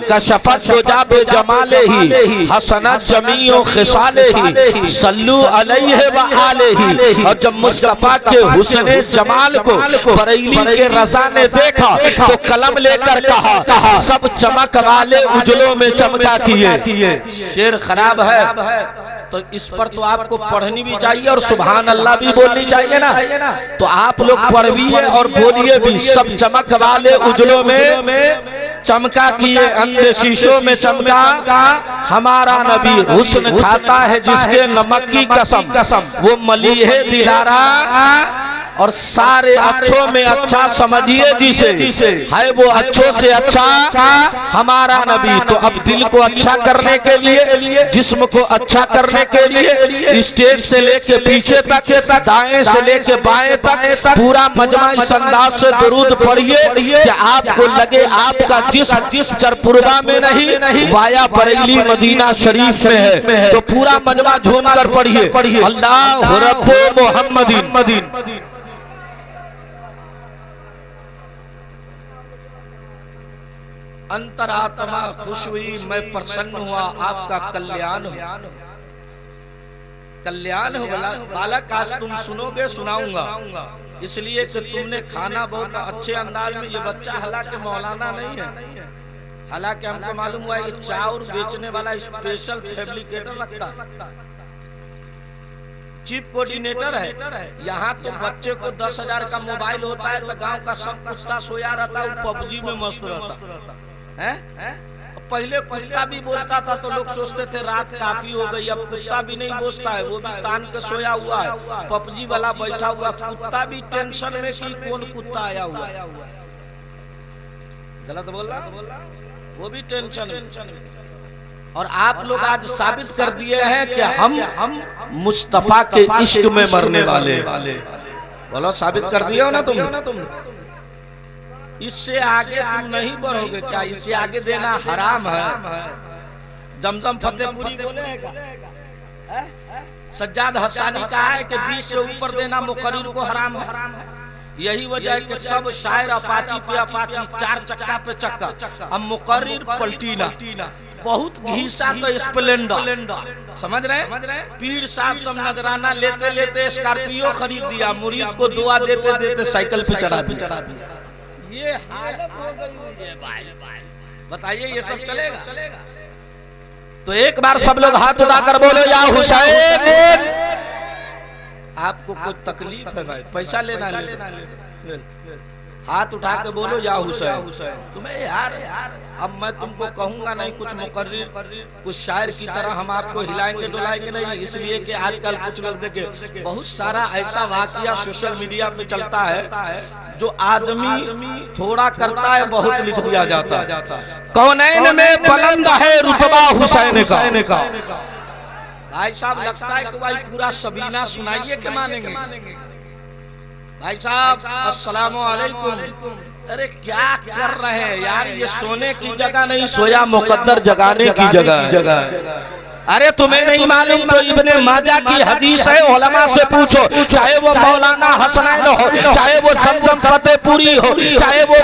कशफत दुजा बेजमाले ही हसनत जमीओ खिसाले ही सल्लू अलैहि व आलिही। और जब मुस्तफा के हुस्ने जमाल को बरेली के रज़ा ने देखा तो कलम लेकर कहा सब चमक वाले उजलों में चमका किए। शेर खराब है तो इस पर तो आपको पढ़नी भी चाहिए और सुभान अल्लाह भी बोलनी चाहिए ना। तो आप लोग पढ़िए और बोलिए भी। सब चमक वाले उजलों में चमका किए, अंधे शीशों में चमका हमारा नबी। हुस्न खाता है जिसके नमक की कसम, वो मलीह दिलारा और सारे अच्छों में अच्छा समझिए जिसे, है वो अच्छों से अच्छा हमारा नबी। तो अब दिल को अच्छा करने के लिए, जिस्म को अच्छा करने के लिए स्टेज से लेके पीछे तक, दाएं से लेके बाएं तक पूरा मजमा इस अंदाज से दुरूद पढ़िए कि आपको लगे आपका जिस्म चरपुरवा में नहीं वाया बरेली मदीना शरीफ में है। तो पूरा मजमा झूम कर पढ़िए अल्लाह रब्बो मोहम्मदीन। अंतरात्मा खुश हुई, मैं प्रसन्न हुआ, आपका कल्याण हो, कल्याण हो। बालक आज तुम सुनोगे, सुनाऊंगा इसलिए कि तुमने खाना बहुत अच्छे अंदाज में। ये बच्चा हालांकि मौलाना नहीं है, हालांकि हमको मालूम हुआ ये चाउर बेचने वाला स्पेशल फैब्रिकेटर लगता है, चीफ कोऑर्डिनेटर है। यहाँ तो बच्चे को 10,000 का मोबाइल होता है तो गांव का सब कुत्ता सोया रहता है, वो पबजी में मस्त रहता है। पहले कुत्ता भी बोलता था तो लोग सोचते थे रात काफी हो गई, अब कुत्ता भी नहीं बोलता है, वो भी तान के सोया हुआ है। पबजी वाला बैठा हुआ, कुत्ता भी टेंशन में कि कौन कुत्ता आया हुआ। गलत बोल रहा, वो भी टेंशन में। और आप लोग आज साबित कर दिए हैं कि हम मुस्तफा के इश्क में मरने वाले। बोलो साबित कर दिए हो ना तुम। इससे आगे तुम नहीं बढ़ोगे क्या? इससे आगे देना हराम है। जमजम फतेहपुरी बोलेगा, सज्जाद हसानी कहा है कि 20 से ऊपर देना मुकर्रिर को हराम है। यही वजह है कि सब शायर अपाची पे अपाची, 4 चक्का पे चक्का, अब मुकर्रिर पलटीना। बहुत घीसा तो स्प्लेंडर, समझ रहे? पीर साहब सब नजराना लेते लेते स्कॉर्पियो खरीद दिया, मुरीद को दुआ देते देते साइकिल पे चढ़ा दिया। ये हालत हो गई है भाई, बताइए ये सब चलेगा? तो एक बार सब लोग हाथ उठाकर बोलो या हुसैन। आपको कोई तकलीफ है भाई? पैसा लेना ले। हाथ उठा के बोलो या हुसैन। तुम्हें यार अब मैं तुमको कहूंगा नहीं कुछ मुकर्रिर, कुछ शायर की तरह हम आपको हिलाएंगे डुलाएंगे नहीं, इसलिए कि आजकल कुछ लोग देखे बहुत सारा ऐसा वाकया सोशल मीडिया पे चलता है जो आदमी थोड़ा करता है बहुत लिख दिया जाता है। कौनैन में बुलंद है रुतबा हुसैन का। भाई साहब लगता है कि भाई पूरा सबीना सुनाइए के मानेंगे। भाई साहब अस्सलाम वालेकुम। अरे क्या कर रहे हैं यार, ये सोने की जगह नहीं, सोया मुकद्दर जगाने की जगह। अरे तुम्हें नहीं मालूम तो इब्ने माजा की हदीस है, उलमा से पूछो, चाहे वो मौलाना हसनैन हो, चाहे वो जमजम फतेहपुरी हो, चाहे वो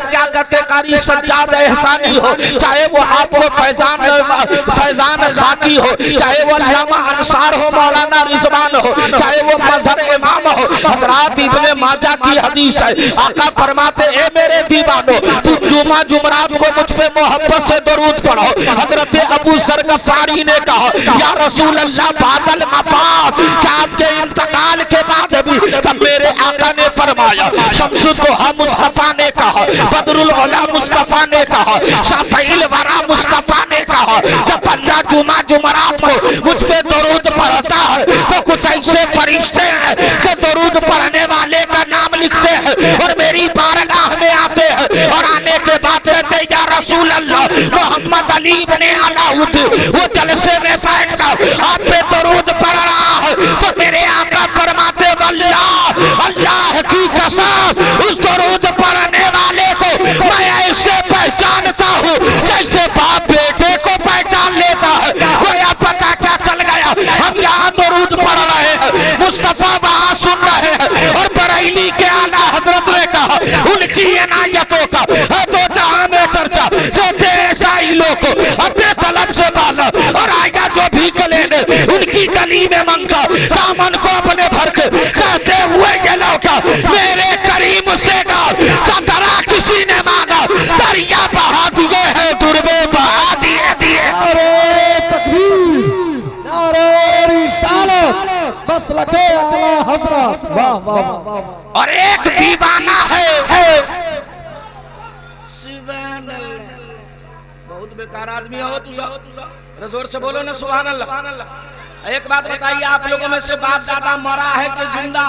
क्या कहते कारी सज्जाद एहसानी हो, चाहे वो आपको फैजान खाकी हो, चाहे वो अल्लामा अंसार हो, मौलाना रिजवान हो, चाहे वो मजहर इमाम हो। हजरात इब्ने माजा की हदीस है, आका फरमाते ए मेरे दीवानो, तुम जुमा जुमरात को मुझ पे मोहब्बत से दरूद पढ़ो। हजरत अबू जर गफारी ने या रसूल अल्लाह बादल मफात, क्या आपके इंतकाल के बाद भी तब मेरे आका ने फरमाया, शम्सुद्दोहा मुस्तफा ने कहा, बदरुल औला मुस्तफा ने कहा, शाफईल वरा मुस्तफा ने कहा, जब बंदा जुमा जुमरात को मुझ पे दरूद पढ़ता है तो कुछ ऐसे फरिश्ते हैं कि दरूद पढ़ने वाले का नाम लिखते हैं और मेरी बारगाह में आते हैं और आने के बाद कहते हैं या रसूल अल्लाह मोहम्मद अली इब्ने अलाउद्दीन वो जलसे में बैठकर आप पे दरूद पढ़ रहा है तो मेरे आका फरमाते अल्लाह अल्लाह की कसम उस दरूद पढ़ने वाले को मैं ऐसे पहचानता हूँ जैसे बाप बेटे को पहचान लेता है। कोई पता क्या चल गया, हम यहाँ दरूद पढ़ रहे हैं, मुस्तफा वहाँ सुन रहे हैं और बरेली के आला हजरत ने कहा उनकी इनायतों का तो जहाँ में चर्चा जो देश आई को अपने तलब से बाला और आएगा जो भीख लेने उनकी गली में मंगा दामन को अपने भर के कहते हुए ये लौटा मेरे करीम से का दरा किसी ने मांगा दरिया बहा दिए है दुर्बे बहा दिए। अरे तकबीर, अरे रिसालत, बस लगे आला हजरत। वाह वाह वाह। और एक दीवाना है बहुत बेकार आदमी हो तू, जोर से बोलो ना सुभान अल्लाह। एक बात बताइए, आप लोगों में से बाप दादा मरा है कि जिंदा?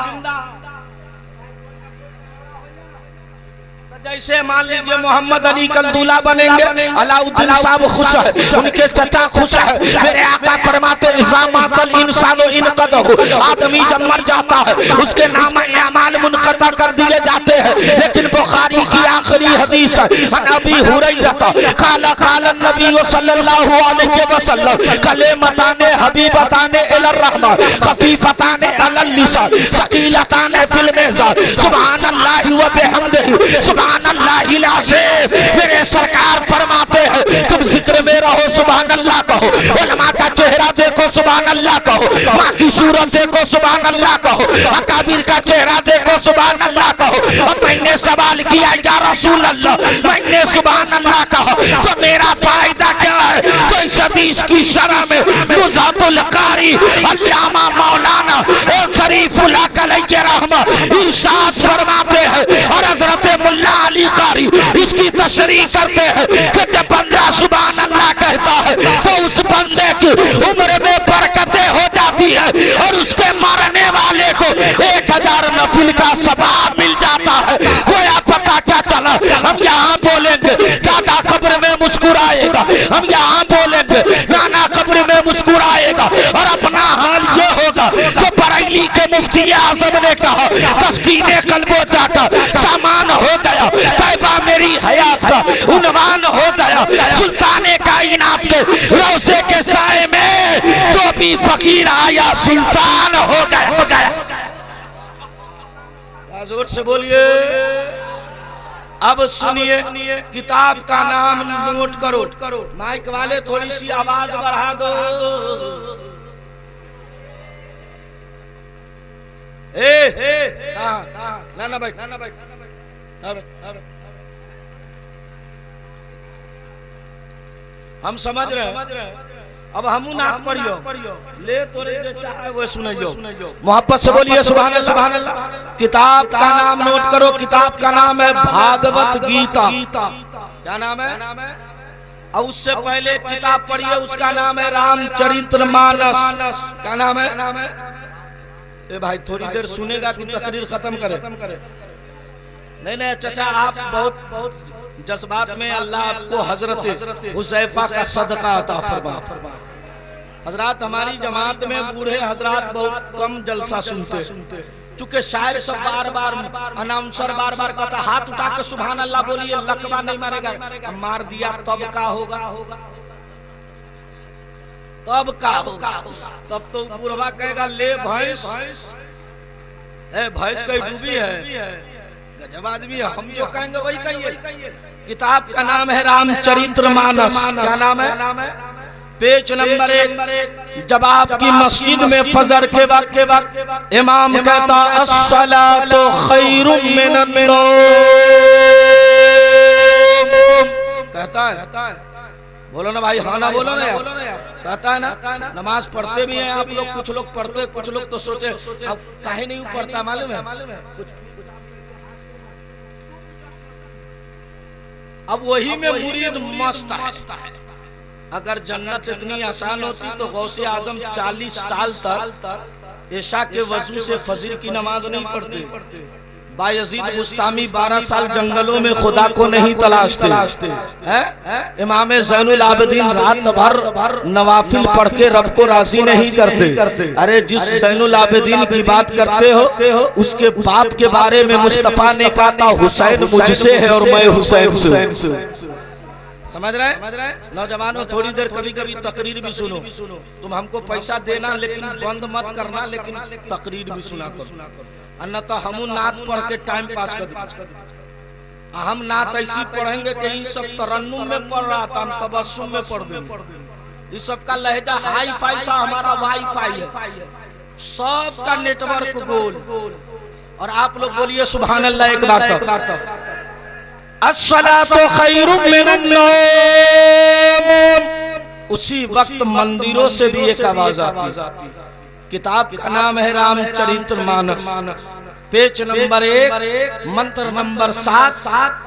जैसे मान लीजिए मोहम्मद अली कल दूल्हा बनेंगे, अलाउद्दीन साहब खुश है, उनके चचा खुश है। मेरे आका फरमाते इज़ामातल इंसानो इनक़दहु, आदमी जब मर जाता है उसके नाम अमाल मुनक़ता कर दिए जाते हैं। लेकिन बुखारी की आखिरी हदीस है अबी हुरैरा क़ाल क़ाल नबी सल्लल्लाहु अलैहि वसल्लम कलिमताने हबीबताने इलर रहमान खफीफताने अलल लिसान सकीलताने फिल मीज़ान सुभानल्लाहि व बिहम्दिही सुभान अल्लाह। मेरे सरकार फरमाते हैं तुम जिक्र में रहो सुभान अल्लाह कहो, उलमा का चेहरा देखो सुभान अल्लाह कहो, माँ की सूरत देखो सुभान अल्लाह कहो, अकाबिर का चेहरा देखो सुभान अल्लाह कहो। अब मैंने सवाल किया या रसूल अल्लाह, मैंने सुभान अल्लाह कहा तो मेरा फायदा क्या है? तो इस हदीस की शरह में नुज़हतुल कारी अल्लामा मौलाना शरीफुल अलैहि रहमा इरशाद फरमाते हैं और हजरत मुल्ला अली कारी इसकी तशरीह करते हैं कि जब बंदा सुभान अल्लाह कहता है तो उस बंदे की उम्र में बरकतें हो जाती है और उसके मरने वाले को 1000 नफिल का सवाब मिल जाता है। गोया पता क्या चला, हम यहाँ बोलेंगे दादा कब्र में मुस्कुराएगा, हम यहाँ बोलेंगे नाना कब्र में मुस्कुराएगा और अपना हाल ये होगा जो बरेली के मुफ्ती आजम ने कहा तस्कीने कल्बो जाका सामान हो गया, तैबा मेरी हयात का उन्वान हो गया, सुल्ताने कायनात के रोज़े के साए में जो भी फकीर आया सुल्तान हो गया। जोर से बोलिए। अब सुनिए, किताब का नाम नोट करो। माइक वाले थोड़ी सी आवाज बढ़ा दो। ना भाई हम समझ रहे हैं। अब हमू नाथ पढ़ियो ले तोरे जो चाहे वो सुनियो, मोहब्बत से बोलिए सुभान अल्लाह। किताब का नाम नोट करो, किताब का नाम है भागवत गीता। क्या नाम है? और उससे पहले किताब पढ़िए उसका नाम है रामचरितमानस। क्या नाम है? ए भाई थोड़ी देर सुनेगा कि तकरीर खत्म करे? नहीं चचा, आप बहुत जज्बात में, अल्लाह आपको हजरत हुज़ैफा का सदका अता फरमा। हजरात हमारी जमात में बूढ़े हजरात बहुत कम जलसा सुनते, चूंकि शायर सब बार बार अनाउंसर बार बार कहता हाथ उठा के सुभान अल्लाह बोलिए, लकवा नहीं मारेगा। मार दिया तब का होगा? तब का होगा? तब तो बूढ़वा कहेगा ले भैंस, भैंस कहीं डूबी है, गजब आदमी है। हम जो कहेंगे वही कहिए। किताब का नाम है रामचरितमानस। क्या नाम है? Page number 1। जब आपकी मस्जिद में फजर के वक्त इमाम कहता अस्सलातु खैरुम मिनन नौम, कहता है, बोलो ना भाई, हाँ ना बोलो ना यार, कहता है ना। नमाज पढ़ते भी हैं आप लोग, कुछ लोग पढ़ते, कुछ लोग तो सोचे अब काहे नहीं पढ़ता, मालूम है? अब वही में मुरीद मस्त है। अगर जन्नत इतनी आसान होती तो गौसे आजम 40 साल तक ऐशा के वजू से फजर की नमाज नहीं पढ़ते। बायजीद बुस्तामी 12 साल जंगलों में खुदा को नहीं तलाशते हैं। इमाम ज़ैनुल आबिदीन रात भर नवाफिल पढ़ के रब को राजी नहीं करते। अरे जिस ज़ैनुल आबिदीन की बात करते हो उसके बाप के बारे में मुस्तफ़ा ने कहा था हुसैन मुझसे है और मैं हुसैन से। समझ रहे? नौजवानों थोड़ी देर कभी कभी तकरीर भी सुनो। तुम हमको पैसा देना लेकिन बंद मत करना, लेकिन तकरीर भी सुना करो, अन्यथा हम नात पढ़ के टाइम पास कर। हम नात ऐसी पढ़ेंगे कि ये सब तरन्नुम में पढ़ रहा था, हम तबस्सुम में पढ़ देंगे। इस सब का लहजा हाई फाई था, हमारा वाई फाई है, सबका नेटवर्क गोल। और आप लोग बोलिए सुभान अल्लाह एक बार तो। अस्सलातु खैरुम मिनन नौम। उसी वक्त मंदिरों से भी एक आवाज आती। किताब का नाम है रामचरितमानस, पेज नंबर 1, मंत्र नंबर 7,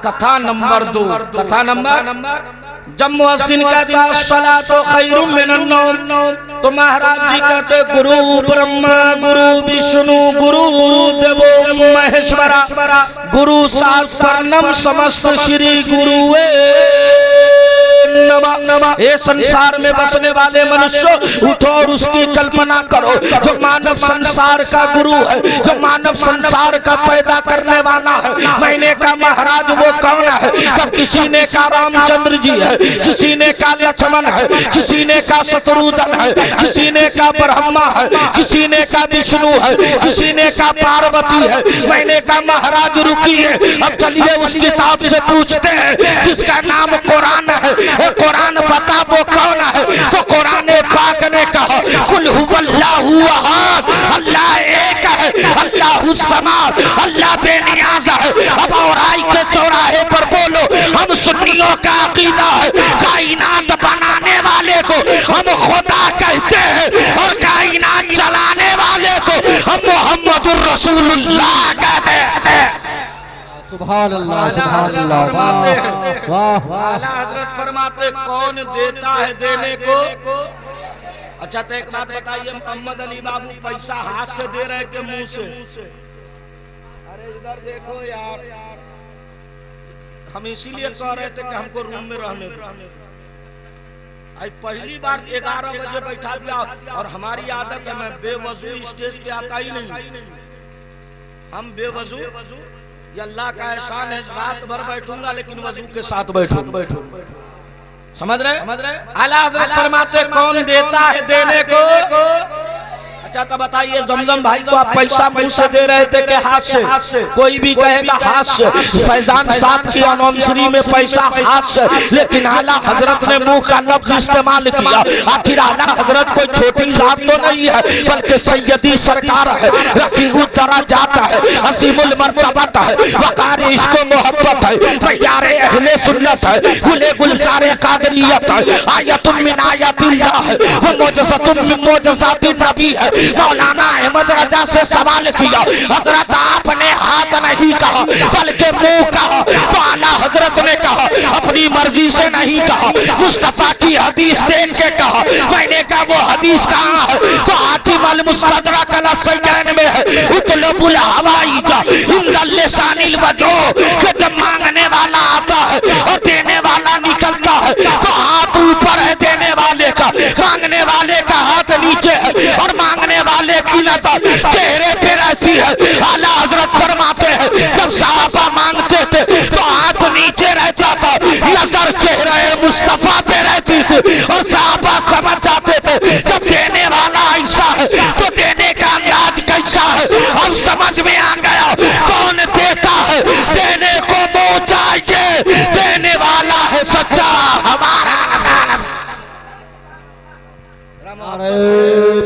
कथा नंबर 2। कथा नंबर जब मुअज्जिन कहता अस्सलातु खैरुम मिनन नौम तो महाराज जी कहते गुरु ब्रह्मा गुरु विष्णु गुरु देवो महेश्वरा गुरु सात परनम समस्त श्री गुरुवे ये संसार में बसने वाले मनुष्य उठो और उसकी कल्पना करो जो मानव संसार का गुरु है, जो मानव संसार का पैदा करने वाला है। मैंने कहा महाराज वो कौन है? तब किसी ने कहा रामचंद्र जी है, किसी ने कहा लक्ष्मण है, किसी ने कहा शत्रुघ्न है, किसी ने कहा ब्रह्मा है, किसी ने कहा विष्णु है, किसी ने कहा पार्वती है। मैंने कहा महाराज रुकिए, अब चलिए उस किताब से पूछते हैं जिसका नाम कुरान है। कुरान बता वो कौन है? तो कुरान पाक ने कहा कुल हुवल्लाहु अहद, अल्लाह एक है, अल्लाहु समाद, अल्लाह बेनियाज है। अब औराई के चौराहे पर बोलो हम सुन्नियों का अकीदा है कायनात बनाने वाले को हम खुदा कहते हैं और कायनात चलाने वाले को हम मोहम्मदुर रसूलुल्लाह कहते हैं। सुभान अल्लाह सुभान अल्लाह। वाह वाह। आला हजरत फरमाते कौन देता है देने को। अच्छा तो एक बात बताइए, मोहम्मद अली बाबू पैसा हाथ से दे रहे के मुंह से? अरे इधर देखो यार, हम इसीलिए कह रहे थे कि हमको रूम में रहने दो। आज पहली बार 11 बजे बैठा दिया और हमारी आदत है मैं बेवजू स्टेज पे आता ही नहीं। हम बेवजू, ये अल्लाह का एहसान है, रात भर बैठूंगा लेकिन वजू के साथ बैठूंगा। समझ रहे? आला हज़रत फरमाते कौन देता है देने को। अच्छा तो बताइए जमजम भाई को आप पैसा मुंह से दे रहे थे कि हाथ से? कोई भी कहेगा हाथ से। फैजान साहब की अनौंसरी में पैसा हाथ से, लेकिन आला हजरत ने मुंह का लफ्ज इस्तेमाल किया। आखिर आला हजरत कोई छोटी जात तो नहीं है, बल्कि सैयदी सरकार है, रफीउल दराजात है, असीमुल मर्तबत है, वकार इश्क मोहब्बत है, प्यारे अहले सुन्नत है, गुले गुलजार कादरियत है, आयतुम मिन आयातिल्लाह है, वो मोजज़तुम मिन मोजज़ातिन नबी है। मौलाना अहमद रजा से सवाल किया, हजरत आपने हाथ नहीं कहा बल्कि मुंह कहा, तो आला हजरत ने कहा अपनी मर्जी से नहीं कहा, मुस्तफा की हदीस देख के कहा। मैंने कहा वो हदीस कहाँ है? तो हाकिम अल मुस्तदरक अल सय्यन में है, उतलबुल हवाइजा इंदल लिसानिल वजो, कि जब मांगने वाला आता है और देने वाला निकलता है तो हाथ ऊपर है देने वाले का, मांगने वाले का हाथ नीचे है और मांगने वाले की नजर चेहरे पे रहती है। आला हजरत फरमाते हैं जब साहबा मांगते थे तो हाथ नीचे रहता था, नजर चेहरे मुस्तफा पे रहती थी और साहबा समझ जाते थे जब देने वाला ऐसा है तो देने का अंदाज कैसा है। अब समझ में आ गया कौन देता है, देने को मुंह चाहिए, देने वाला है सच्चा हमारा। नारे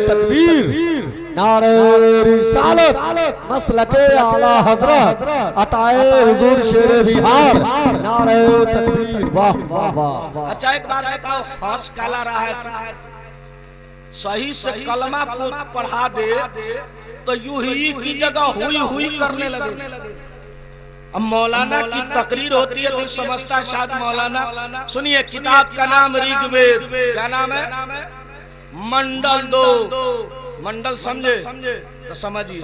तकबीर, नारे रिसालत, मसलके आला हजरत, अताए हुजूर शेरे बिहार, नारे तकबीर। वाह वाह वाह। अच्छा एक बात बताओ, हंस काला रहा है, सही से कलमा पढ़ा दे तो यूं ही की जगह हुई हुई करने लगे। अब मौलाना की तकरीर होती है तो समझता है शायद मौलाना। सुनिए किताब का नाम ऋग्वेद, क्या नाम है? मंडल 2। मंडल समझे तो समझिए,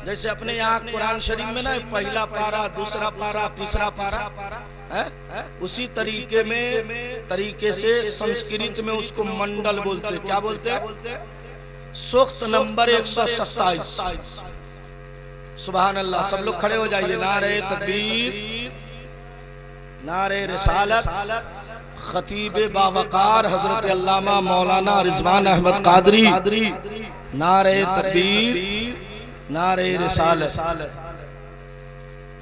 जैसे अपने यहाँ कुरान शरीफ में ना पहला पारा, दूसरा पारा, तीसरा पारा है, उसी तरीके से संस्कृत में उसको मंडल बोलते। क्या बोलते? सूक्त नंबर 127। सुभान अल्लाह। सब लोग खड़े हो जाइए। नारे तकबीर, नारे रिसालत। खतीब बावकार हजरत अल्लामा मौलाना रिजवान अहमद कादरी, नारे तकबीर, नारे रिसालत।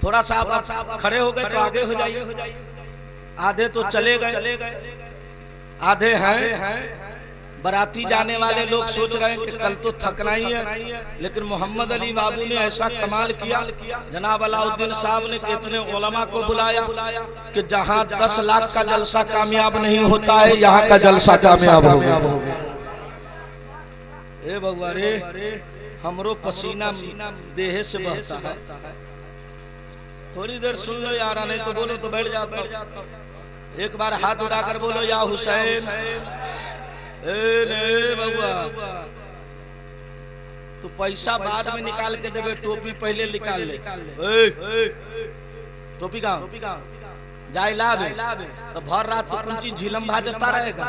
थोड़ा सा आप खड़े हो गए तो आगे हो जाइए, आधे तो चले गए, आधे हैं बाराती जाने वाले लोग सोच रहे हैं कि कल तो थकना ही है, लेकिन मोहम्मद अली बाबू ने ऐसा कमाल किया, जनाब अलाउद्दीन साहब ने कितने उलमा को बुलाया कि जहां 10 लाख का जलसा कामयाब नहीं होता है, यहाँ का जलसा कामयाब हो गया। ए बउआ रे, हमरो पसीना देह से बहता है। थोड़ी देर सुन लो यार, नहीं तो बोलो तो बैठ जाता। एक बार हाथ उठाकर बोलो या हुसैन। बउआ तो पैसा बाद में निकाल के देवे, टोपी पहले निकाल ले। टोपी कहाँ जाए ला तो भर रात तो कुंची झिलम भाजता रहेगा।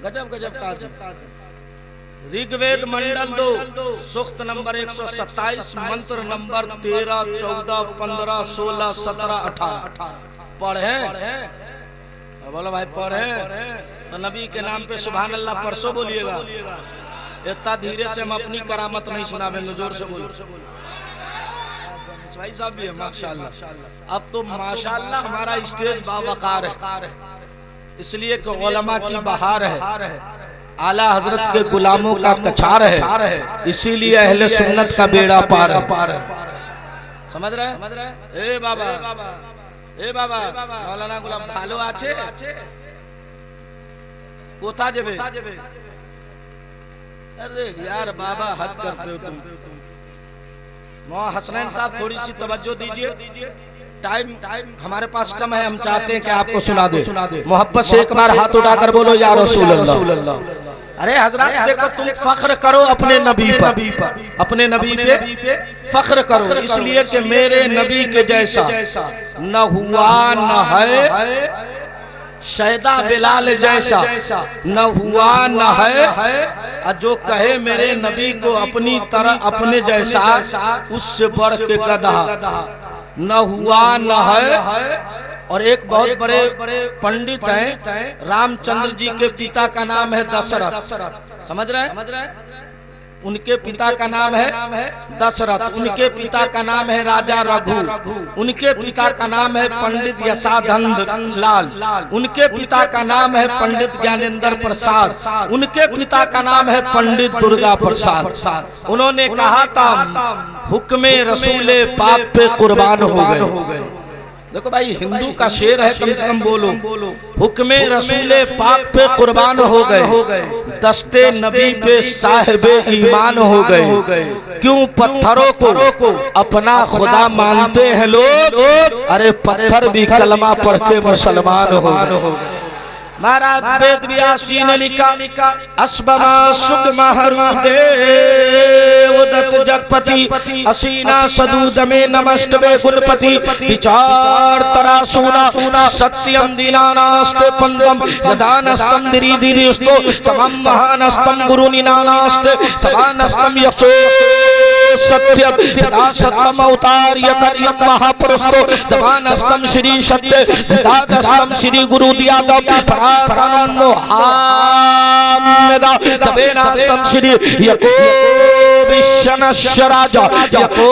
गजब गजब का ऋग्वेद मंडल 2 सूक्त नंबर 127 मंत्र नंबर 13, 14, 15, 16, 17, 18 पढ़े। बोलो भाई पढ़े तो नबी के नाम पे सुभान अल्लाह परसों बोलिएगा। इतना धीरे से हम अपनी करामत नहीं सुनावेंगे, जोर से बोलो। भाई साहब भी है माशाल्लाह। अब तो माशाल्लाह हमारा स्टेज बावकार है, इसलिए कि उलमा की बहार है, आला हजरत के गुलामों का कछार है, इसीलिए अहले सुन्नत का बेड़ा पार है। समझ रहे? ए बाबा, ए बाबा, मौलाना गुलाम भालो आछे कोथा जेबे। अरे यार बाबा हद करते हो तुम। मौलाना हसनैन साहब थोड़ी सी तवज्जो दीजिए, टाइम हमारे पास कम है, हम चाहते हैं कि आपको सुना दे। मोहब्बत से एक बार हाथ उठाकर बोलो या रसूल अल्लाह। अरे हजरत देखो, तुम फख्र करो अपने नबी पर, अपने नबी पे फख्र करो, इसलिए कि मेरे नबी के जैसा न हुआ न है, शैदा बिलाल जैसा न हुआ न है, जो कहे मेरे नबी को अपनी तरह अपने जैसा, उससे बढ़ के गधा न हुआ न है। और एक बहुत बड़े पंडित हैं, रामचंद्र जी के पिता का नाम है दशरथ। समझ रहे? उनके पिता का नाम है दशरथ, उनके पिता का नाम है राजा रघु, उनके पिता का नाम है पंडित यशाधन लाल, उनके पिता का नाम है पंडित ज्ञानेंद्र प्रसाद, उनके पिता का नाम है पंडित दुर्गा प्रसाद। उन्होंने कहा था हुक्मे रसूले पाक पे कुर्बान हो गए। देखो भाई, हिंदू का शेर है, कम से कम बोलो, हुक्मे रसूले पाक पे कुर्बान हो गए, दस्ते नबी पे साहिबे ईमान हो गए। क्यों पत्थरों को अपना खुदा मानते हैं लोग, अरे पत्थर भी कलमा पढ़ के मुसलमान हो गए। महाराज वेद व्यास जी ने लिखा, अस्बमा सुगमा हरुदे उदत जगपति, असीना सदूद में नमस्तवे गुणपति, विचार तरा सुना सत्यम दीनानास्ते पंदम यदानस्तम दिरी दिरिस्तो तमम महानस्तम गुरु निनानास्ते सभानस्तम यशो सत्यम यदा सत्यम अवतार यकर्णम महापुरुषो दवानस्तम श्री सत्य दादस्तम श्री गुरु दियादम परातम मुहम्मदा तबेनास्तम श्री यको विश्वनश्वराजा यको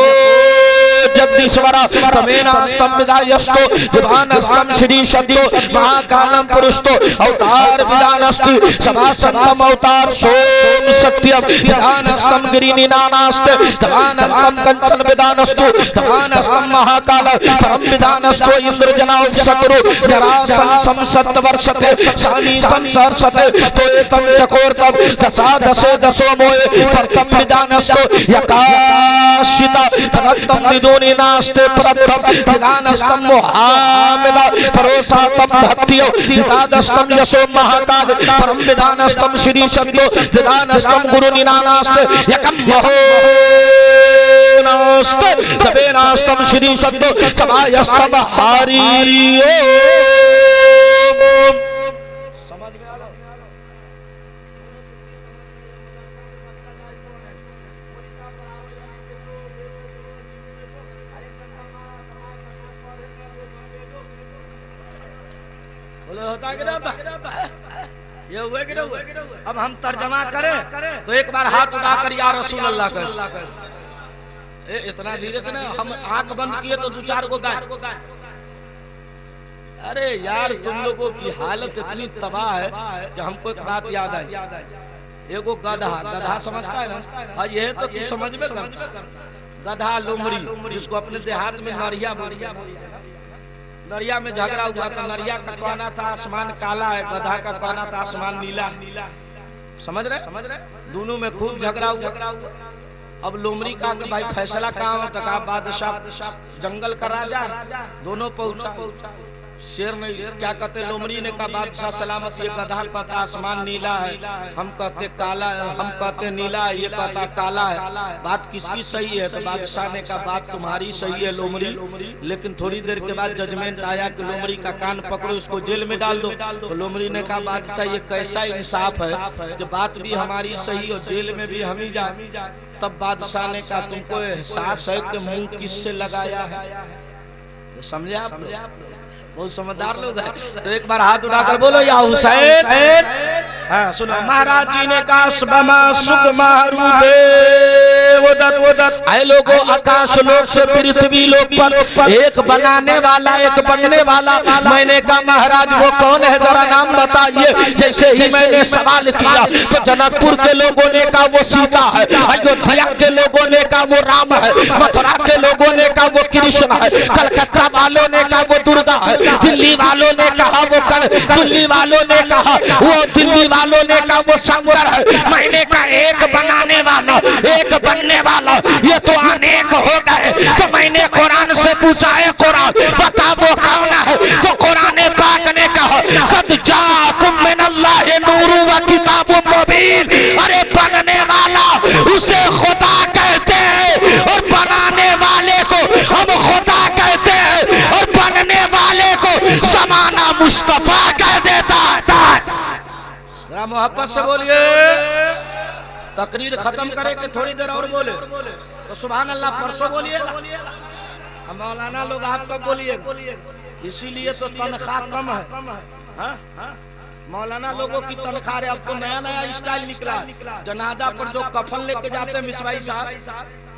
जगदीश्वरा तमेनास्तम विदायस्तो दिवानस्तम श्री शब्दो महाकालम पुरुषतो अवतार विदानस्ति सभासंतम अवतार सोम सत्यम विदानस्तम गिरिनिनानास्ते दवानंतम कंचन विदानस्तु दवानस्तम महाकाल परम विदानस्तो इंद्र जनाव शत्रु निरासन संसत वर्षते सानी संसर्षते तो एतम चकोरतम दशा दशे दशो मोए परतम विदानस्तो यकाशिता परतम विदोनि नास्ते प्रथम विदानस्तम मुहम्मदा परोसातम भक्तियो विदानस्तम यशो महाकाल परम विदानस्तम श्री शब्दो विदानस्तम गुरु निनानास्ते यकम महो नास्ते तबेनास्तम श्री शब्दो समायस्तम हारियो। होता है कि नहीं होता? ये हुए कि नहीं हुए? अब हम तर्जमा करें तो एक बार हाथ उठाकर या रसूल अल्लाह कर। इतना धीरे से ना, हम आंख बंद किए तो 2-4 को गाय। अरे यार तुम लोगों की हालत इतनी तबाह है कि हमको एक बात याद आई। एगो गधा समझता है ना, और यह तो तू समझ में करता, गधा लोमड़ी, जिसको अपने देहात में नरिया बोलिया। नरिया में झगड़ा हुआ था, नरिया का कहना था आसमान काला है, गधा का कहना था आसमान नीला। समझ रहे? दोनों में खूब झगड़ा हुआ। अब लोमड़ी कहा कि भाई फैसला कहाँ हो, तो कहा बादशाह जंगल का राजा, दोनों पहुंचा। शेर नहीं, क्या कहते, लोमड़ी ने कहा बादशाह सलामत, ये गधा कहता आसमान नीला है, हम कहते काला है, हम कहते नीला है, ये कहता काला है, बात किसकी सही है? तो बादशाह ने कहा बात तुम्हारी सही है लोमड़ी, लेकिन थोड़ी देर के बाद जजमेंट आया कि लोमड़ी का कान पकड़ो, इसको जेल में डाल दो। तो लोमड़ी ने कहा बादशाह ये कैसा इंसाफ है कि बात भी हमारी सही और जेल में भी हम ही जाए। तब बादशाह ने कहा तुमको एहसास है कि मुंह किससे लगाया है? समझे आप? बहुत समझदार लोग हैं। तो एक बार हाथ उठाकर बोलो या हुसैन। हाँ सुनो, महाराज जी ने कहा लोगो आकाश लोक से पृथ्वी लोक पर एक बनाने वाला, एक बनने वाला। मैंने कहा महाराज वो कौन है, जरा नाम बताइए। जैसे ही मैंने सवाल किया तो जनकपुर के लोगों ने कहा वो सीता है, अयोध्या के लोगों ने कहा वो राम है, मथुरा के लोगों ने कहा वो कृष्ण है, कलकत्ता वालों ने कहा वो दुर्गा है, दिल्ली वालों ने कहा वो दिल्ली वालों ने कहा वो दिल्ली वालों ने कहा वो शंकर है। मैंने कहा एक बनाने वाला, एक बनने वाला, ये तो अनेक हो गए। तो मैंने कुरान से पूछा है कुरान बता वो कौन है? तो कुरान पाक ने कहा कद जाकुम मिनल्लाहि नूरुन व किताबुम मुबीन। अरे बनने वाला उसे खुदा कहते हैं और बनाने वाले को हम खुदा कहते हैं, और बनने वाले को समाना मुस्तफा कह देता है। जरा मोहब्बत से बोलिए। तकरीर खत्म करे कि थोड़ी देर और बोले तो सुभान अल्लाह परसों बोलिएगा। मौलाना लोग आप कब बोलिएगा? इसीलिए तो तनख्वाह कम है। हाँ? मौलाना लोगों की तनख्वाह, अब तो नया नया स्टाइल निकला है। जनाजा पर जो कफन लेके जाते हैं मिसवाई साहब,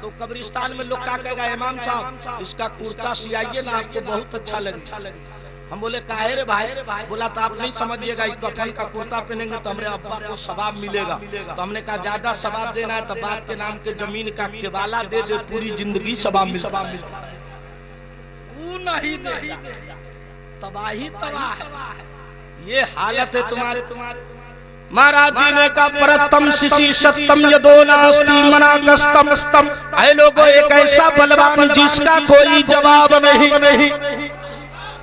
तो कब्रिस्तान में लोग क्या कहेगा, इमाम साहब इसका कुर्ता सियाइए ना, आपको बहुत अच्छा लगे। हम बोले काहे रे भाई? बोला तो आप नहीं समझिएगा, कफन का कुर्ता पहनेंगे तो हमारे अब्बा को सवाब मिलेगा। तो हमने कहा ज्यादा सवाब देना है तो बाप के नाम के जमीन का केवाला दे दे, पूरी जिंदगी सवाब मिलता। वो नहीं दे, तबाही तबाह है। ये हालत है तुम्हारे। महाराज जी ने कहा परतम शिशि सत्यम यदो नास्ति मनागस्तम। ऐ लोगों, एक ऐसा बलवान जिसका कोई जवाब नहीं।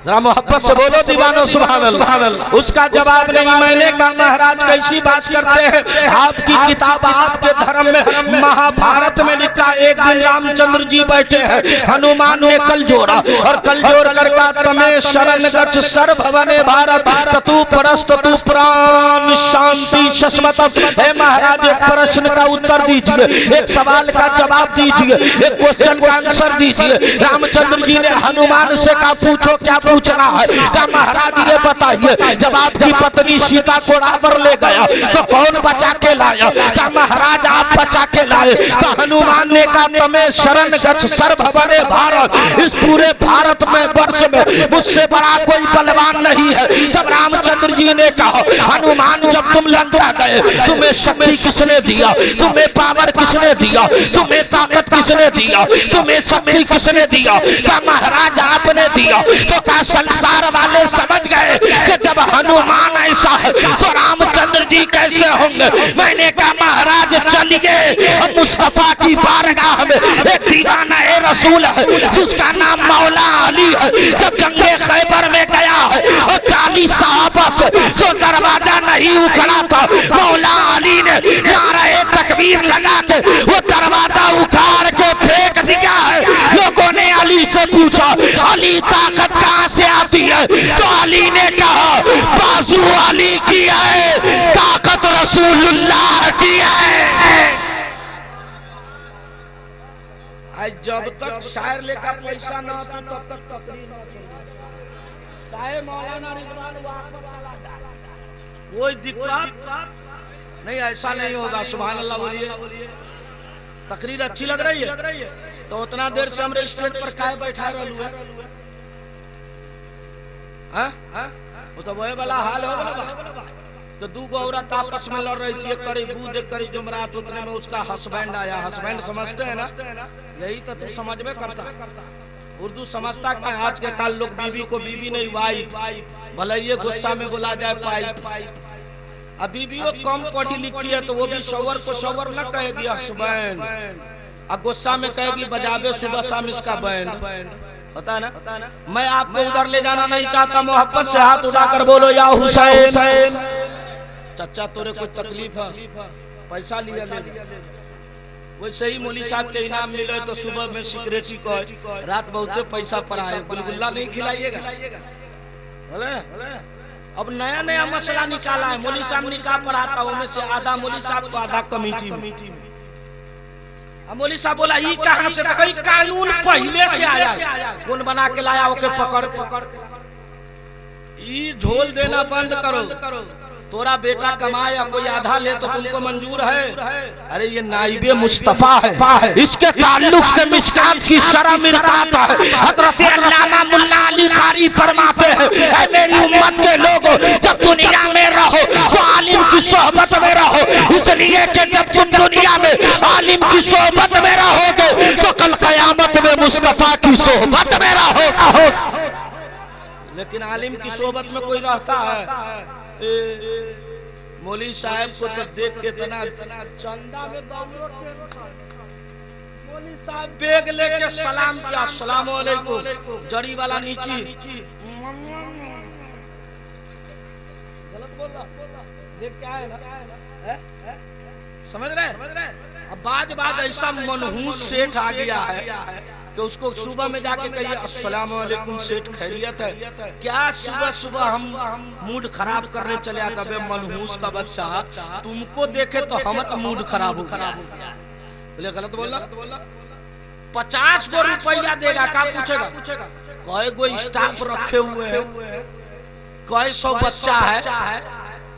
जरा मोहब्बत से बोलो दीवानो सुभान अल्लाह। उसका जवाब नहीं। मैंने कहा महाराज कैसी बात करते हैं? आपकी किताब, आपके धर्म में महाभारत में लिखा, एक दिन रामचंद्र जी बैठे हैं, हनुमान ने कल जोड़ा और कल जोड़ कर कहा तमें शरण गच्छ सर्वभवने भारत ततु परस्त तु प्राण शांति शश्वत। हे महाराज एक प्रश्न का उत्तर दीजिए, एक सवाल का जवाब दीजिए, एक क्वेश्चन का आंसर दीजिए। रामचंद्र जी ने हनुमान से कहा पूछो क्या पूछना है? क्या महाराज ये बताइए, जब आपकी पत्नी सीता को रावण ले गया तो कौन बचा के लाया? क्या महाराज आप बचा के लाए? तो हनुमान ने कहा तमें शरण गच्छ सर्वभवने भारत, इस पूरे भारत में वर्ष में मुझसे बड़ा कोई बलवान नहीं है। तब रामचंद्र जी ने कहा हनुमान जब तुम लंका गए तुम्हें शक्ति किसने दिया? तुम्हें पावर किसने दिया? तुम्हें ताकत किसने दिया? तुम्हें शक्ति किसने दिया? क्या महाराज आपने दिया? तो संसार वाले समझ गए कि जब हनुमान ऐसा है तो रामचंद्र जी कैसे होंगे। मैंने कहा महाराज चलिए, मुस्तफा की बारगाह में एक दीवाना ए रसूल है जिसका नाम मौला अली है। जब जंगे खैबर में गया है और 40 सहाबा से जो दरवाजा नहीं उखड़ा था, मौला अली ने नारे तकबीर लगा के वो दरवाजा उखाड़ के फेंक दिया है। लोगों ने अली से पूछा अली ताकत कहां से आती है? तो अली ने कहा बाजू अली की है, ताकत रसूलुल्लाह की है। जब तक शायर लेकर पैसा ना आता तब तक तकरीर ना चले। चाहे मौलाना रिजवान कोई दिक्कत नहीं, ऐसा नहीं होगा। सुभान अल्लाह बोलिए। तकरीर अच्छी लग रही है? तो उतना देर से हमरे स्टेज पर काहे बैठा रहलू है? वो तो वही वाला हाल हो गया। तो दू गो औरत आपस में लड़ रही थी, करी बूझ करी जुमरात, उतने में उसका हस्बैंड आया। हस्बैंड समझते हैं ना, यही तो तू समझ में करता। उर्दू समझता कि आज के काल लोग बीवी को बीवी नहीं वाइफ, भले ये गुस्सा में बोला जाए पाइप। अब बीवियों कम पढ़ी लिखी है तो वो भी शोवर को शोवर न कहेगी हस्बैंड, और गुस्सा में कहेगी बजावे सुबह शाम इसका बैंड। पता है ना? मैं आपको उधर ले जाना नहीं चाहता, मोहब्बत से हाथ उठाकर बोलो या हुसैन। चचा तोरे कोई तकलीफ है? पैसा लिया ले। वैसे ही मौली साहब के इनाम मिले तो सुबह में सिगरेटी को रात बहुते पैसा पड़ाए, गुलगुल्ला नहीं खिलाइएगा बोले। अब नया नया मसला निकाला है, मौली साहब निकाह पढ़ाता, उनमें से आधा मौली साहब को आधा कमेटी में। मौली साहब बोला ये कहां से? तो कहीं कानून पहले से आया, कौन बना के लाया? ओके पकड़ ये झोल देना बंद करो। तोरा बेटा कमाए या कोई आधा ले तो तुमको मंजूर है? अरे ये नाइबे मुस्तफा है, इसके ताल्लुक से मिशकात की शरह मिरकात है। हजरत अल्लामा मुल्ला अली कारी फरमाते हैं, ऐ मेरी उम्मत के लोगों, जब दुनिया में रहो तो आलिम की सोहबत में रहो, इसलिए कि जब तुम दुनिया में आलिम की सोहबत में रहोगे तो कल कयामत में मुस्तफा की सोहबत में रहो। लेकिन आलिम की सोहबत में कोई रहता है? मौली साहब को तो देख के तना चंदा में मौली साहब बेग लेके सलाम किया, अस्सलाम वालेकुम। जड़ी वाला नीची गलत बोल रहा, देख क्या है ना, समझ रहे? अब बाज ऐसा मनहूस सेठ आ गया है कि उसको सुबह में जाके कहिए अस्सलाम वालेकुम सेठ खैरियत है क्या? सुबह सुबह हम मूड खराब करने चले आता। बे मनहूस का बच्चा, तुमको देखे तो हमारा मूड खराब हो गया। बोले गलत बोला। 50 गो रुपया देगा, क्या पूछेगा? कई गो स्टाफ रखे हुए हैं, कई 100 बच्चा है।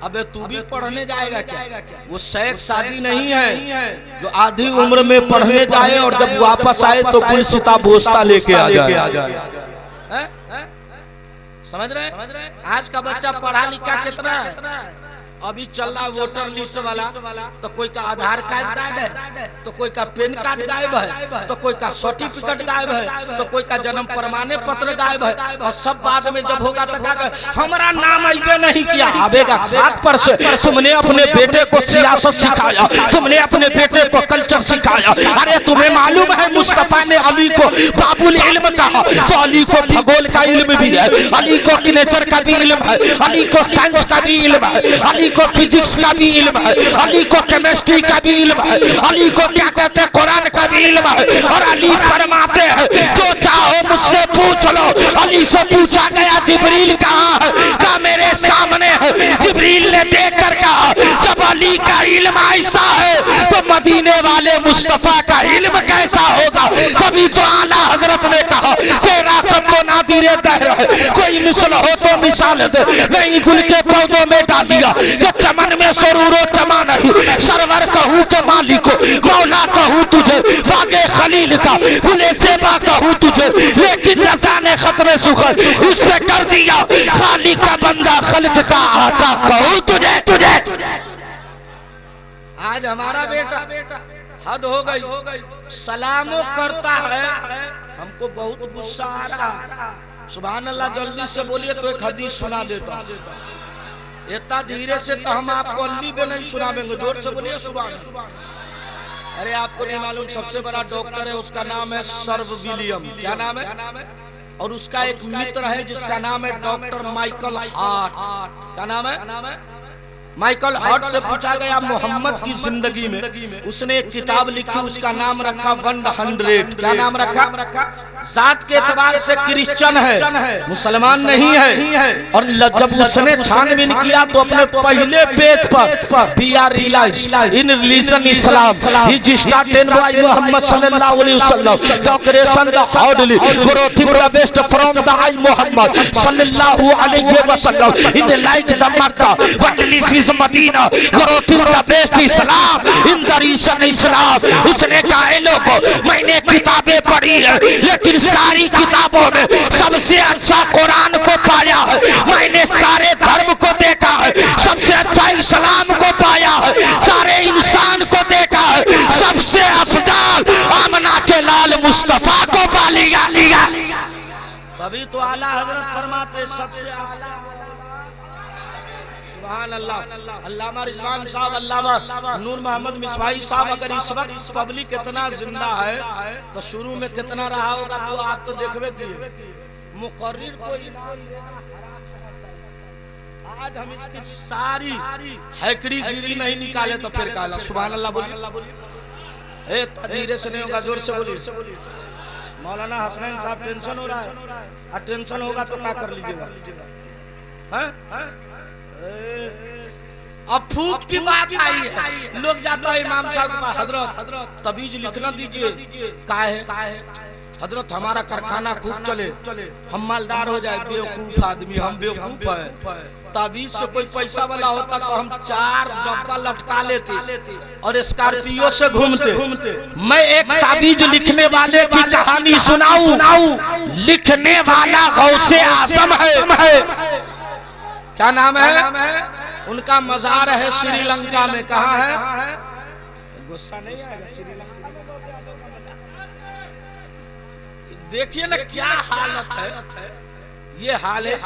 अबे तू भी पढ़ने जाएगा क्या? वो शेख शादी नहीं है जो आधी उम्र में पढ़ने जाए और जब वापस आए तो कुल सीता बोस्ता लेके आ जाए। समझ रहे? आज का बच्चा पढ़ा लिखा कितना है? अभी चल रहा वोटर लिस्ट वाला, तो कोई का आधार कार्ड गायब है, तो कोई का पैन कार्ड गायब है, तो कोई का सर्टिफिकेट गायब है, तो कोई का जन्म प्रमाण पत्र गायब है। और सब बाद में जब होगा तो क्या हमारा नाम आइबे नहीं किया, आवेगा हाथ पर से। तुमने अपने बेटे को सियासत सिखाया, तुमने अपने बेटे को कल्चर सिखाया। अरे तुम्हें मालूम है मुस्तफा ने अली को बाबुल इल्म कहा, तो अली को भूगोल का इल्म भी है, अली को नेचर का भी इल्म है, अली को साइंस का भी इल्म है, अली को फिजिक्स का भी इल्म है, अली को केमिस्ट्री का भी इल्म है, अली को क्या कहते हैं कुरान का भी इल्म है। और अली फरमाते हैं जो चाहो मुझसे पूछ लो। अली से पूछा गया जिब्रील कहाँ है? कहा मेरे सामने है। जिब्रील ने देख कर कहा जब अली का इल्म ऐसा है तो मदीने वाले मुस्तफा का इल्म कैसा होगा? तभी तो आला हजरत ने कहा तेरा कद तो नादिरे दहर है, कोई मिसल हो तो मिसाल दे। नहीं गुल के पौधों में डालिया कि चमन में सरूरो चमा नहीं। सरवर कहूँ के मालिक मौला कहूँ तुझे, बागे खलील का गुले सेबा कहूँ तुझे, लेकिन रजा ने खतरे सुखर इस पे कर दिया खालिक का बंदा खल्क का आका कहूँ तुझे। आज हमारा बेटा हद हो गई, सलामो करता है, हमको बहुत गुस्सा आ रहा। सुभान अल्लाह, जल्दी से बोलिए तो एक हदीस सुना देता। इतना धीरे से तो हम आपको अल्ली पे नहीं सुनावेंगे, जोर से बोलिए सुभान अल्लाह। अरे आपको नहीं मालूम सबसे बड़ा डॉक्टर है, उसका नाम है सर्व विलियम। क्या नाम है? और उसका एक मित्र है जिसका नाम है डॉक्टर माइकल हार्ट। क्या नाम है? माइकल हार्ट से पूछा गया मोहम्मद की जिंदगी में, उसने एक किताब लिखी, उसका नाम रखा 100। क्या नाम रखा? जात के एतबार से क्रिश्चियन है, मुसलमान नहीं है। और जब उसने छानबीन किया तो अपने पहले पेज पर we are realized in religion Islam he started by Muhammad सल्लल्लाहु अलैहि वसल्लम the creation the hardly growthing the best from the I Muhammad सल्लल्लाहु अलैहि वसल्लम in like the Mecca what is is Medina growthing the best Islam in the region Islam. उसने कहा लोगों मैंने किताबें पढ़ी है लेकिन सारी किताबों में सबसे अच्छा कुरान को पाया है। मैंने सारे धर्म को देखा है, सबसे अच्छा इस्लाम को पाया है, सारे इंसान को देखा है, सबसे अफजल आमना के लाल मुस्तफा को पा लिया। तभी तो आला हजरत फरमाते सबसे आला। सुभान अल्लाह। अल्लामा रिजवान साहब, अल्लामा नूर मोहम्मद मिसबाही साहब अगर इस वक्त पब्लिक इतना जिंदा है तो शुरू में कितना रहा होगा तो आप तो देखबे किए। मुकर्रिर को आज हम इसकी सारी हैकड़ी गिरी नहीं निकाले तो फिर काला। सुभान अल्लाह बोलिए। ए धीरे से नहीं होगा, जोर से बोलिए। मौलाना हसनैन साहब टेंशन हो रहा है, और टेंशन होगा तो क्या कर लीजिएगा। अब फूक की बात आई है, लोग जाता है इमाम साहब के पास, हजरत तबीज लिखना दीजिए। काहे हजरत हमारा कारखाना खूब चले, हम मालदार हो जाए। बेवकूफ आदमी, हम बेवकूफ है। तबीज से कोई पैसा वाला होता तो हम 4 डब्बा लटका लेते और स्कॉर्पियो से घूमते। मैं एक ताबीज लिखने वाले की कहानी सुनाऊं। लिखने वाला गौसे आजम है। क्या नाम है उनका? मजार है श्रीलंका में। कहाँ है? गुस्सा नहीं आएगा? श्रीलंका। देखिए ना क्या हालत है। ये हाल है।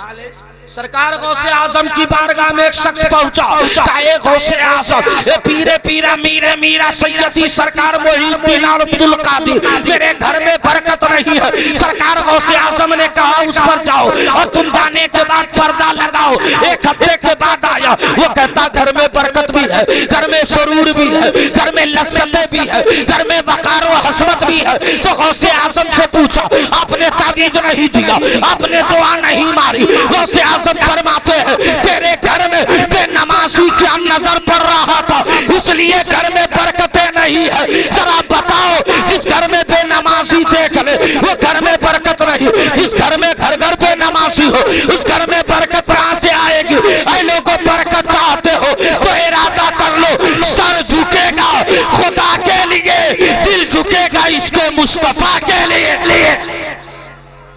सरकार गौसे आजम की बारगाह में एक शख्स पहुंचा, कहे गौसे आजम ये पीरे पीरा मीरे मीरा सैयदी सरकार मोहिउद्दीन और अब्दुल कादिर, मेरे घर में बरकत नहीं है। सरकार गौसे आजम ने कहा उस पर जाओ और तुम जाने के बाद पर्दा लगाओ। 1 हफ्ते के बाद आया, वो कहता घर में बरकत भी है, घर में सुरूर भी है, घर में लज्जतें भी है, घर में वकार व हसरत भी है। तो गौसे आजम से पूछा आपने ताबीज नहीं दिया, आपने दुआ नहीं मारी। गौसे आजम फरमाते हैं तेरे घर में बेनमाजी क्या नजर पड़ रहा था, इसलिए घर में बरकतें नहीं है। जरा बताओ जिस घर में बेनमाजी देख ले वो घर में बरकत नहीं। जिस घर में घर घर बेनमाजी हो उस घर में बरकत कहां से आएगी? ऐ लोगों बरकत चाहते हो तो इरादा कर लो, सर झुकेगा खुदा के लिए, दिल झुकेगा इसके मुस्तफा के लिए।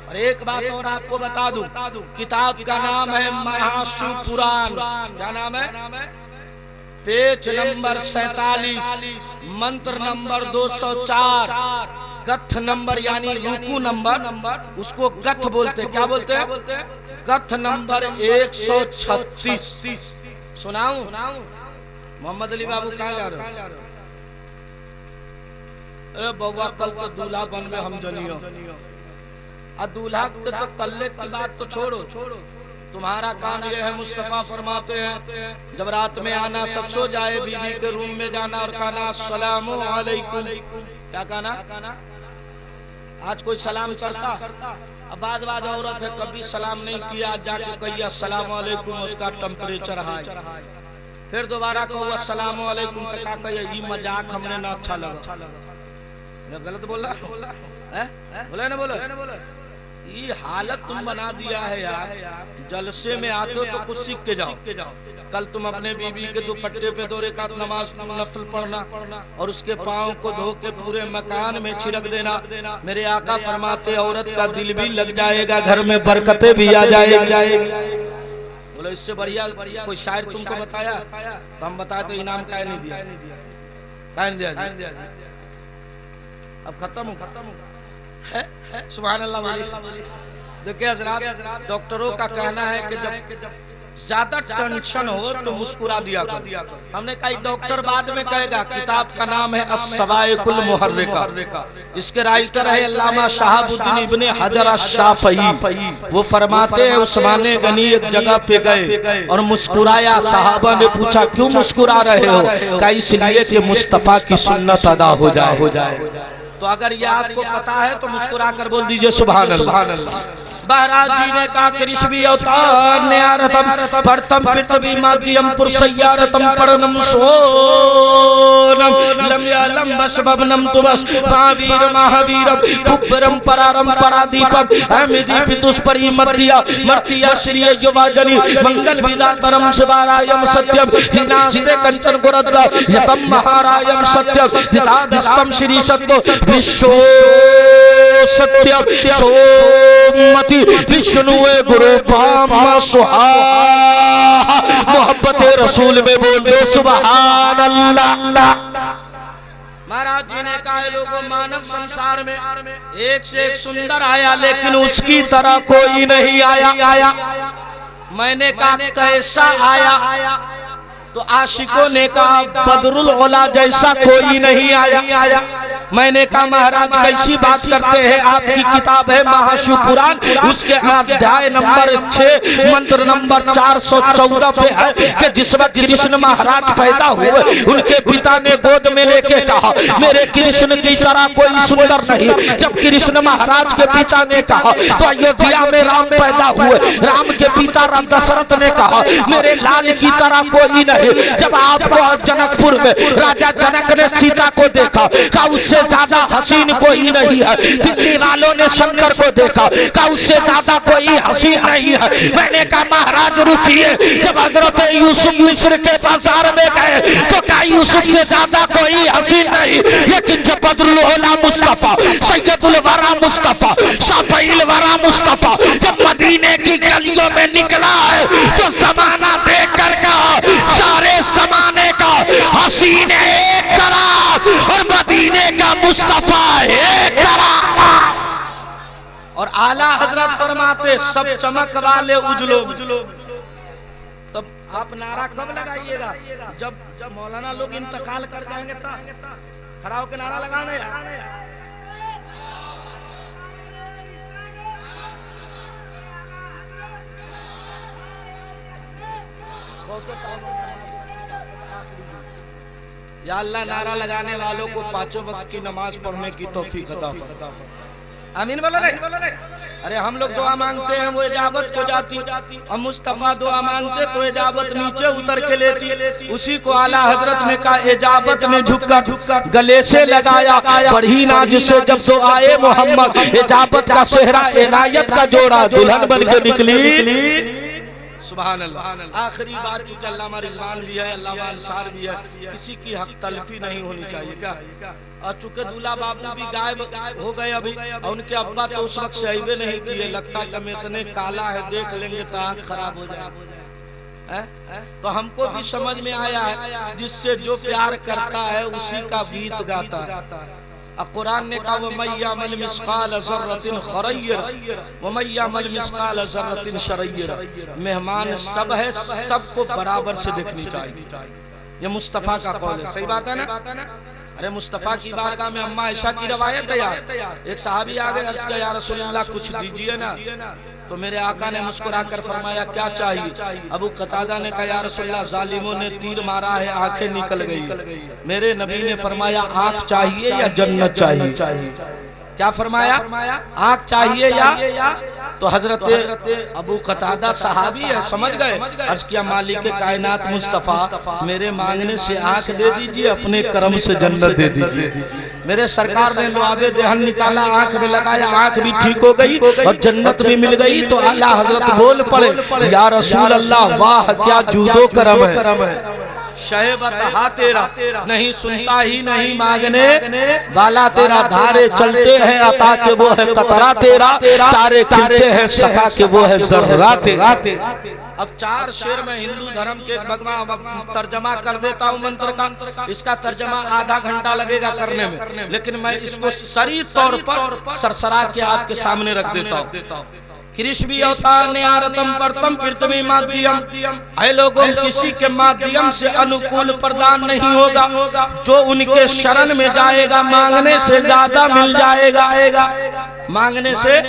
और एक बात और आपको बता दूं, किताब का नाम है महासुपुराण। क्या नाम है? पेज नंबर 47, मंत्र नंबर 204, गथ नंबर यानी रुकू नंबर, उसको गथ बोलते। क्या बोलते हैं? गथ नंबर 136। सुनाऊं? मोहम्मद अली बाबू कहाँ जा रहे हो? अरे बउआ कल तो दूल्हा बन में हम जनियो। दूल्हा के तो कल्ले की बात तो छोड़ो, तुम्हारा काम ये है। मुस्तफा फरमाते हैं जब रात में आना सब सो जाए, बीवी के रूम में जाना और कहना अस्सलामु अलैकुम। क्या कहना? आज कोई सलाम करता? अब बाज औरत है कभी सलाम नहीं किया, जाके कहिए अस्सलामु अलैकुम, उसका टेम्परेचर हाई। फिर दोबारा कहो अस्सलामु अलैकुम, तो क्या कहिए ये मजाक हमने ना अच्छा लगा। गलत बोला है? बोला ना बोला। ये हालत तुम बना दिया है यार। जलसे में आते हो तो कुछ सीख के जाओ। कल तुम अपने बीबी के दुपट्टे पे 2 रकात नमाज नफल पढ़ना और उसके पाँव को धो के पूरे मकान में छिड़क देना। मेरे आका फरमाते औरत का दिल भी लग जाएगा, घर में बरकतें भी आ जाएगी। बोलो इससे बढ़िया कोई शायर तुमको बताया? तो हम बताए तो इनाम काहे नहीं दिया? काहे नहीं दिया? अब खत्म हो सुभान अल्लाह बोलिए। देखिए हजरात, डॉक्टरों का कहना है कि जब ज्यादा टेंशन हो तो मुस्कुरा दिया करो। हमने कहा डॉक्टर बाद में कहेगा। किताब का नाम है अस्सवाइकुल मुहर्रिका। इसके राइटर है अल्लामा शहाबुद्दीन इब्ने हजर अश-शाफ़ई। वो फरमाते हैं उस्मान गनी एक जगह पे गए और मुस्कुराया। सहाबा ने पूछा क्यों मुस्कुरा रहे हो? कहा इसलिए कि मुस्तफा की सुन्नत अदा हो जाए। तो अगर ये आपको पता है तो मुस्कुरा कर बोल दीजिए सुभान अल्लाह। महाराज जी ने कहा कृष्ण अवतार न्यारतम परतम पृथ्वी माध्यम पुरुषय्यारतम परणम सोनम लम्यालम बसबनम तुबस महावीर महावीर पुपरम परारम परादीपम अमिति पितुष्परि मत्तिया मर्तिया श्री युवाजनी मंगल विदातरम शिवारायम सत्यम दिनास्ते कंचन गुरद्दा यतम महारायम सत्यम दितादस्तम श्री सत्तो विश्व सत्यम सोमति विष्णु गुरु पाम सुहा मोहब्बत रसूल में बोल दो सुभान अल्लाह। महाराज जी ने कहा लोगों मानव संसार में एक से एक सुंदर आया लेकिन उसकी तरह कोई नहीं आया। मैंने कहा कैसा आया तो आशिकों ने कहा बदरुल ओला जैसा कोई नहीं आया। मैंने कहा महाराज कैसी बात करते हैं, आपकी किताब है महाशिव पुराण, उसके अध्याय नंबर 6 मंत्र नंबर 414 पे है कि जिस वक्त कृष्ण महाराज पैदा हुए उनके पिता ने गोद में लेके कहा मेरे कृष्ण की तरह कोई सुंदर नहीं। जब कृष्ण महाराज के पिता ने कहा तो अयोध्या में राम पैदा हुए, राम के पिता राम दशरथ ने कहा मेरे लाल की तरह कोई नहीं। जब आपको जनकपुर में राजा जनक ने सीता को देखा कहा उससे ज्यादा हसीन कोई नहीं है। दिल्ली वालों ने शंकर को देखा कहा उससे ज्यादा कोई हसीन नहीं है। मैंने कहा महाराज रुकिए, जब हजरत यूसुफ मिस्र के बाजार में गए तो कहा यूसुफ से ज्यादा कोई हसीन नहीं। लेकिन जब बदरुल ओला मुस्तफा सैयदुल वरा मुस्तफा शाफईल वरा मुस्तफा जब मदीने की गलियों में निकला है तो जमाना देख कर कहा सारे जमाने का हसीन एक तरफ और मदीने का मुस्तफा एक तरफ। और आला हजरत फरमाते सब चमक वाले उजलो। तब आप नारा कब लगाइएगा जब मौलाना लोग इंतकाल कर जाएंगे तब खड़ा होकर नारा लगाना है। या अल्लाह नारा लगाने वालों को पांचों वक्त की नमाज पढ़ने की तौफीक अता फरमा। आमीन बोलो नहीं। अरे हम लोग दुआ मांगते हैं वो इजाबत को जाती, हम मुस्तफा दुआ मांगते तो इजाबत नीचे उतर के लेती। उसी को आला हजरत ने कहा इजाबत ने झुककर गले से लगाया पढ़ी ना जिसे जब तो आए मोहम्मद इजाबत का सेहरा इनायत का जोड़ा दुल्हन बन के निकली। सुभान अल्लाह। आखिरी बात चूंकि अल्लामा रिजवान भी है अल्लामा अंसार भी है, किसी की हक तलफी नहीं होनी चाहिए क्या। और चूंकि दूल्हा बाबू भी गायब हो गए अभी और उनके अब्बा तो उस वक्त से आइबे नहीं किए, लगता कि मैं इतने काला है देख लेंगे तो आँख खराब हो जाए। तो हमको भी समझ में आया है जिससे जो प्यार करता है उसी का गीत गाता है। कुरान ने कहा वमय्यामल मिस्काल ज़र्रतिन खरय्यर वमय्यामल मिस्काल ज़र्रतिन शरय्यर। मेहमान सब है, सबको बराबर से देखनी चाहिए। ये मुस्तफ़ा का कौल है, सही बात है ना। अरे मुस्तफ़ा की बारगाह में अम्मा ऐशा की रवायत है यार। एक सहाबी आ गए अर्ज़ किया या रसूलल्लाह कुछ दीजिए ना। तो मेरे आका ने मुस्कुराकर फरमाया क्या चाहिए। अबू कतादा ने कहा या रसूलल्लाह जालिमों ने तीर मारा है आंखें निकल गई। मेरे नबी ने फरमाया आंख चाहिए या जन्नत चाहिए। क्या फरमाया आंख चाहिए या। तो हजरत अबू कतादा सहाबी है, समझ गए। अर्ज किया मालिक कायनात मुस्तफ़ा मेरे मांगने से आंख दे दीजिए, अपने करम से जन्नत दे दीजिए। मेरे सरकार ने लुआबे देहन निकाला, आंख में लगाया, आंख भी ठीक हो गई और जन्नत भी मिल गई। तो आला हजरत बोल पड़े या रसूल अल्लाह वाह क्या जूदो करम है। शहबतहा तेरा नहीं सुनता ही नहीं मांगने वाला तेरा, धारे चलते हैं अता के वो है कतरा तेरा, तारे खिलते हैं सखा के वो है जर्रा तेरा। अब 4 शेर में हिंदू धर्म के तर्जमा कर देता हूँ मंत्र का। इसका तर्जमा आधा घंटा लगेगा करने में, लेकिन मैं इसको सरी तौर पर सरसरा के आपके सामने रख देता हूँ। कृष्ण अवतार ने आरतम परतम पृथ्वी माध्यम। ऐ लोगों किसी के माध्यम से अनुकूल प्रदान नहीं होगा, जो उनके शरण में जाएगा मांगने से ज्यादा मिल जाएगा। मांगने से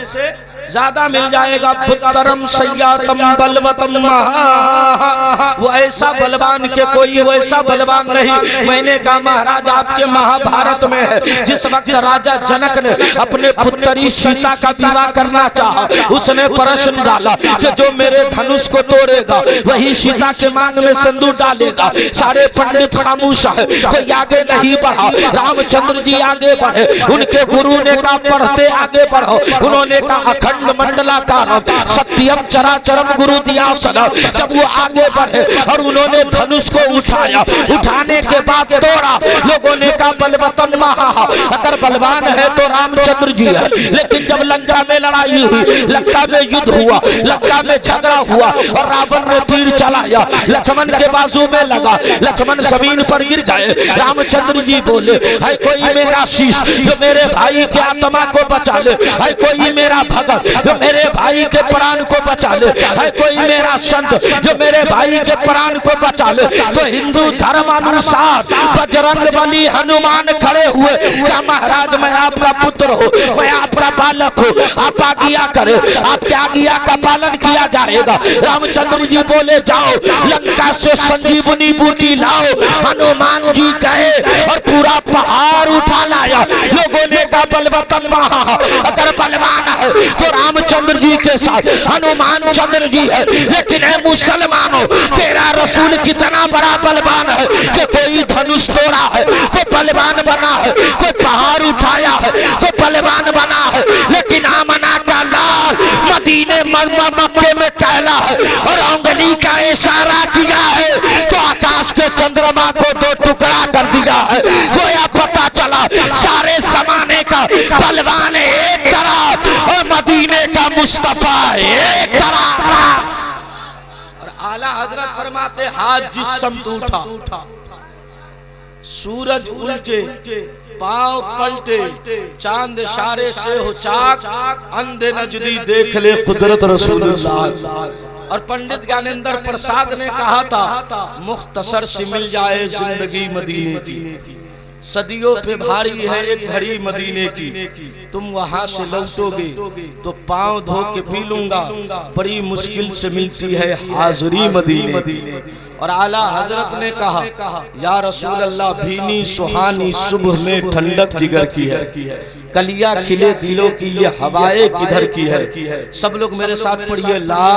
ज्यादा मिल जाएगा। पुत्रम सय्यातम बलवतम महा, वो ऐसा बलवान के कोई वैसा बलवान नहीं। मैंने कहा महाराज आपके महाभारत में है, जिस वक्त राजा जनक ने अपने पुत्री सीता का विवाह करना चाहा, उसने प्रश्न डाला कि जो मेरे धनुष को तोड़ेगा वही सीता के मांग में सिंदूर डालेगा। सारे पंडित खामोश है, कोई आगे नहीं बढ़ा। रामचंद्र जी आगे बढ़े, उनके गुरु ने कहा पढ़ते आगे बढ़ो। उन्होंने कहा अखंड मंडलाकारम सत्यम चराचरम गुरु दिया सना। जब वो आगे बढ़े और उन्होंने धनुष को उठाया, उठाने के बाद तोड़ा, लोगों ने कहा बलवतन महा, अगर बलवान है तो रामचंद्र जी है। लेकिन जब लंका में लड़ाई हुई, लंका में युद्ध हुआ, लंका में झगड़ा हुआ और रावण ने तीर चलाया, लक्ष्मण के बाजू में लगा, लक्ष्मण जमीन पर गिर गए। रामचंद्र जी बोले है कोई मेरा शीश जो मेरे भाई के आत्मा को बचा ले, है कोई मेरा भगत जो मेरे भाई के प्राण को बचा ले, है कोई मेरा संत जो मेरे भाई के प्राण को बचा ले। तो हिंदू धर्म अनुसार बजरंग बली हनुमान खड़े हुए, क्या महाराज मैं आपका पुत्र हूँ, मैं आपका बालक हूँ, आप आज्ञा करे, आपके आज्ञा का पालन किया जाएगा। रामचंद्र जी बोले जाओ लंका से संजीवनी बूटी लाओ। हनुमान जी गए और पूरा पहाड़ उठा लाया। लोगों ने कहा बलवतन महा, अगर बलवान है तो रामचंद्र जी के साथ हनुमान चंद्र जी है। लेकिन है मुसलमानों, तेरा रसूल कितना बड़ा बलवान है कि कोई धनुष तोड़ा है तो बलवान बना है, कोई पहाड़ उठाया है तो बलवान बना है। लेकिन आमना का लाल मदीने मक्के में कहला है और उंगली का इशारा किया है तो आकाश के चंद्रमा को दो टुकड़ा कर दिया है। गोया पता चला सारे जमाने का बलवान एक तरफ और मदीने का मुस्तफा एक तरफ। और आला हजरत फरमाते हाथ जिस समत उठा, सूरज उल्टे, पांव पलटे, चांद इशारे से हो चाक, अंधे नजदी देख ले कुदरत रसूलुल्लाह। और पंडित ज्ञानेंद्र प्रसाद ने कहा था मुख्तसर से मिल जाए जिंदगी मदीने की, सदियों पे भारी है एक घड़ी मदीने की। तुम वहां से लौटोगे तो पांव धो के पी लूंगा, बड़ी मुश्किल से मिलती है हाजिरी मदीने। और आला हजरत ने कहा या रसूल अल्लाह भीनी सुहानी सुबह में ठंडक जिगर की है, कलियां खिले दिलों की ये हवाएं किधर की है। सब लोग मेरे साथ पढ़िए ला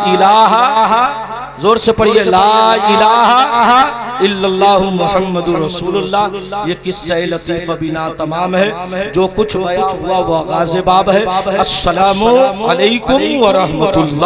इलाहा, जोर से पढ़िए ला इलाहा इल्लल्लाहु मुहम्मदुर रसूलुल्लाह। ये किस्सा लतीफ़ बिना तमाम है, जो कुछ बयां हुआ वो गाज़िबाब है। अस्सलामु अलैकुम व रहमतुल्लाह।